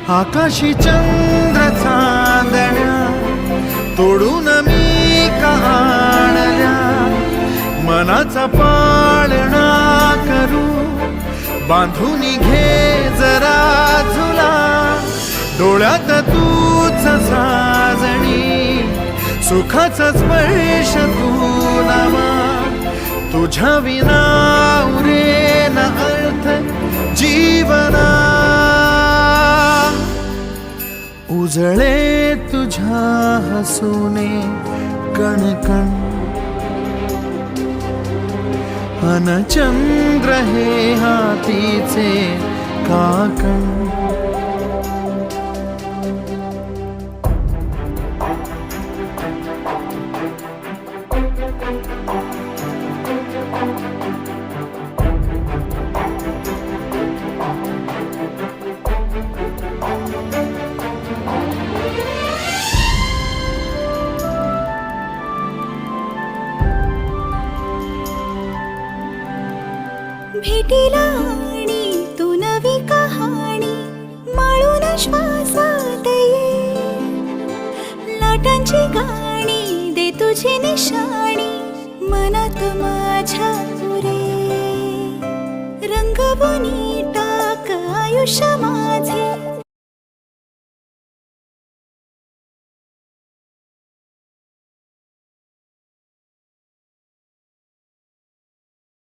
आकाशी चंद्र चांदण्या तोडून मी आणल्या, मनाचा पाळणा करू बांधून घे जरा झुला, डोळ्यात तूच साजणी सुखाचा स्पर्श तू नामा, तुझ्या विना उरेन अर्थ जीवना, उजळे तुझ्या हसूने कणकण, अन चंद्र हे हातीचे काकण, भेटीला आणि तू नवी कहाणी माळून श्वासात ये, लाटांची गाणी दे तुझी निशाणी मनात माझ्या पुरे, रंगवून टाक आयुष्य माझे